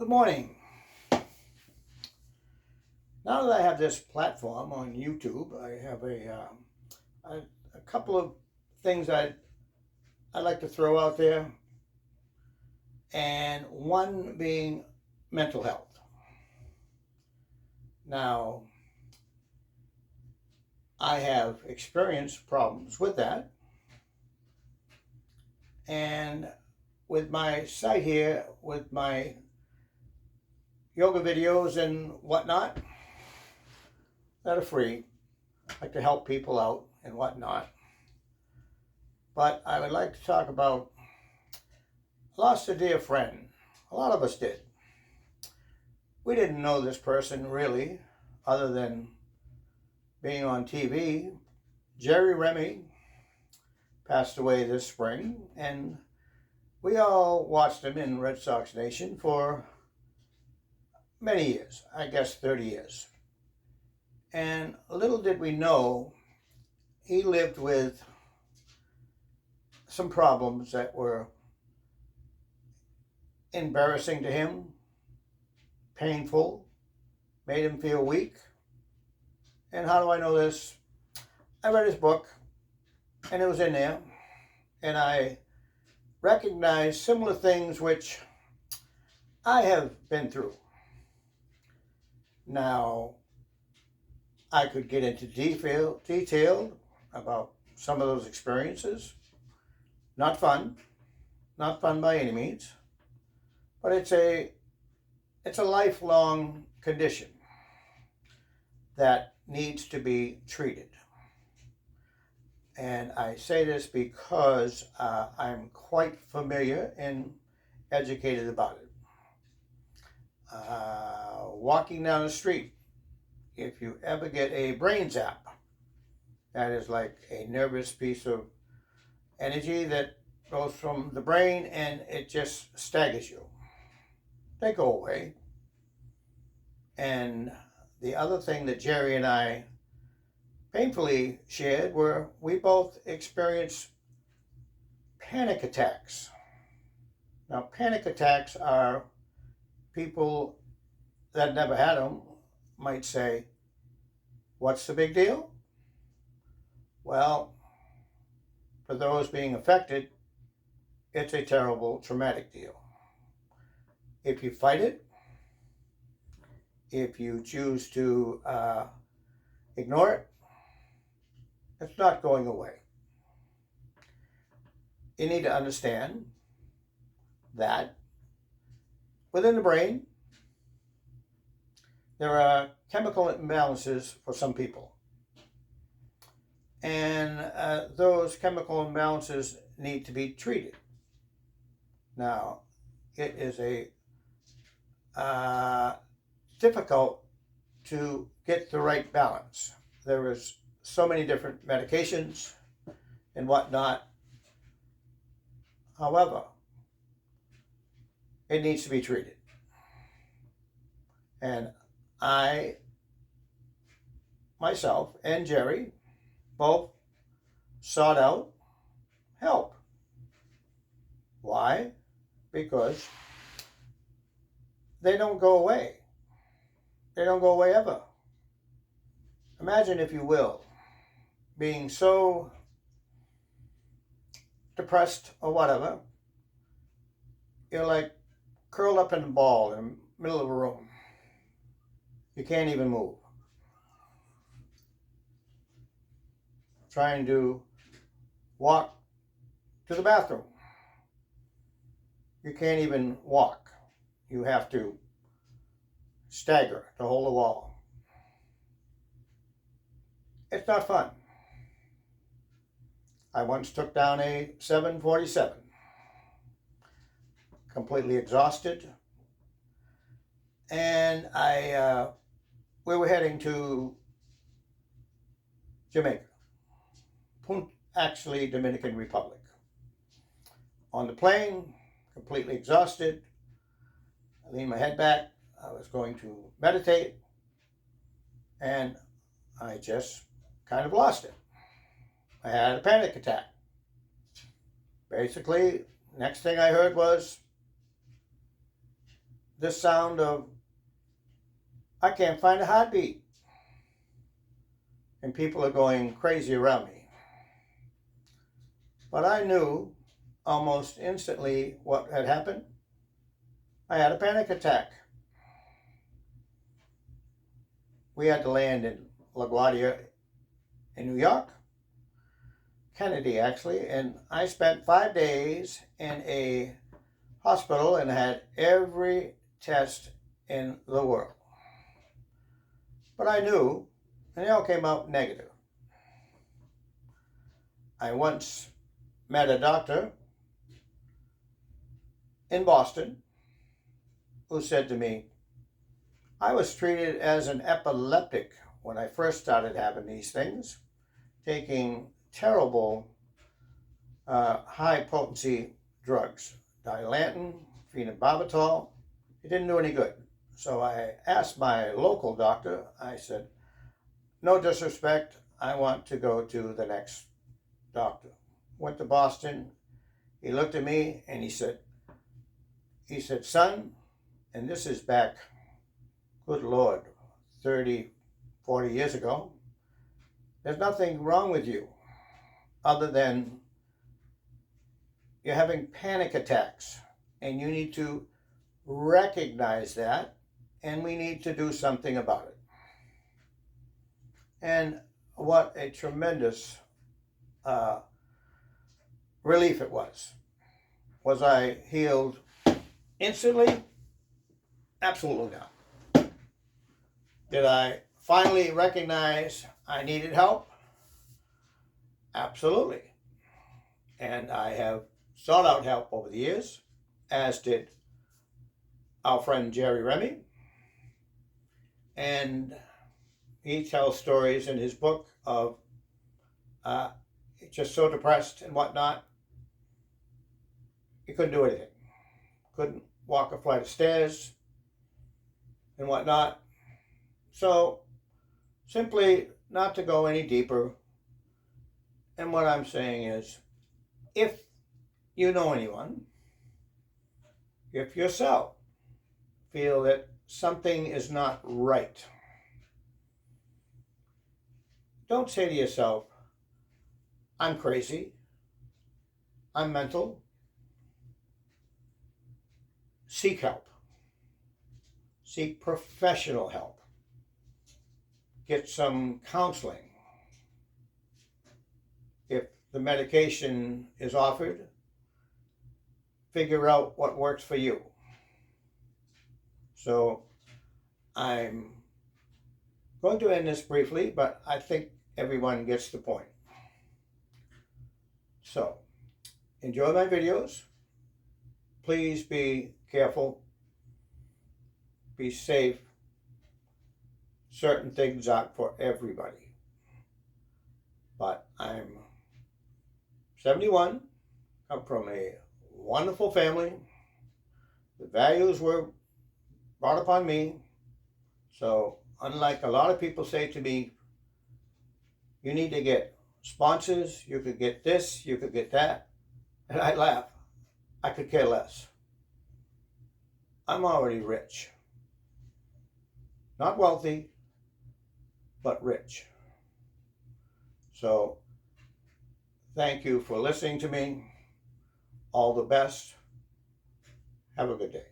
Good morning. Now that I have this platform on YouTube, I have a couple of things I'd like to throw out there, and one being mental health. Now, I have experienced problems with that, and with my site here, with my yoga videos and whatnot that are free, I like to help people out and whatnot. But I would like to talk about lost a dear friend. A lot of us did. We didn't know this person really, other than being on TV. Jerry Remy passed away this spring, and we all watched him in Red Sox Nation for many years, I guess 30 years. And little did we know, he lived with some problems that were embarrassing to him, painful, made him feel weak. And how do I know this? I read his book, and it was in there, and I recognized similar things which I have been through. Now, I could get into detail about some of those experiences. Not fun by any means, but it's a lifelong condition that needs to be treated. And I say this because I'm quite familiar and educated about it. Walking down the street, if you ever get a brain zap, that is like a nervous piece of energy that goes from the brain and it just staggers you. They go away. And the other thing that Jerry and I painfully shared were we both experienced panic attacks. Now, panic attacks are, people that never had them might say, what's the big deal? Well, for those being affected, it's a terrible, traumatic deal. If you fight it, if you choose to ignore it, it's not going away. You need to understand that within the brain, there are chemical imbalances for some people. And those chemical imbalances need to be treated. Now, it is difficult to get the right balance. There is so many different medications and whatnot. However, it needs to be treated. And I, myself, and Jerry both sought out help. Why? Because they don't go away. They don't go away ever. Imagine, if you will, being so depressed or whatever, you're like curled up in a ball in the middle of a room. You can't even move. Trying to walk to the bathroom. You can't even walk. You have to stagger to hold the wall. It's not fun. I once took down a 747, completely exhausted, and we were heading to Jamaica, actually Dominican Republic. On the plane, completely exhausted, I leaned my head back. I was going to meditate, and I just kind of lost it. I had a panic attack. Basically, next thing I heard was, this sound of, I can't find a heartbeat. And people are going crazy around me. But I knew almost instantly what had happened. I had a panic attack. We had to land in LaGuardia in New York, Kennedy actually, and I spent 5 days in a hospital and had every test in the world. But I knew, and they all came out negative. I once met a doctor in Boston who said to me, I was treated as an epileptic when I first started having these things, taking terrible high potency drugs, Dilantin, phenobarbital. It didn't do any good. So I asked my local doctor, I said, no disrespect, I want to go to the next doctor. Went to Boston. He looked at me and he said, son, and this is back, good Lord, 30, 40 years ago, there's nothing wrong with you other than you're having panic attacks, and you need to recognize that, and we need to do something about it. And what a tremendous relief it was. Was I healed instantly? Absolutely not. Did I finally recognize I needed help? Absolutely. And I have sought out help over the years, as did our friend Jerry Remy. And he tells stories in his book of just so depressed and whatnot, he couldn't do anything. Couldn't walk a flight of stairs and whatnot. So simply not to go any deeper. And what I'm saying is, if you know anyone, if yourself feel that something is not right, don't say to yourself, I'm crazy, I'm mental. Seek help. Seek professional help. Get some counseling. If the medication is offered, figure out what works for you. So I'm going to end this briefly, but I think everyone gets the point. So enjoy my videos. Please be careful. Be safe. Certain things aren't for everybody. But I'm 71, come from a wonderful family. The values were brought upon me. So unlike a lot of people say to me, you need to get sponsors, you could get this, you could get that. And I laugh. I could care less. I'm already rich. Not wealthy, but rich. So thank you for listening to me. All the best. Have a good day.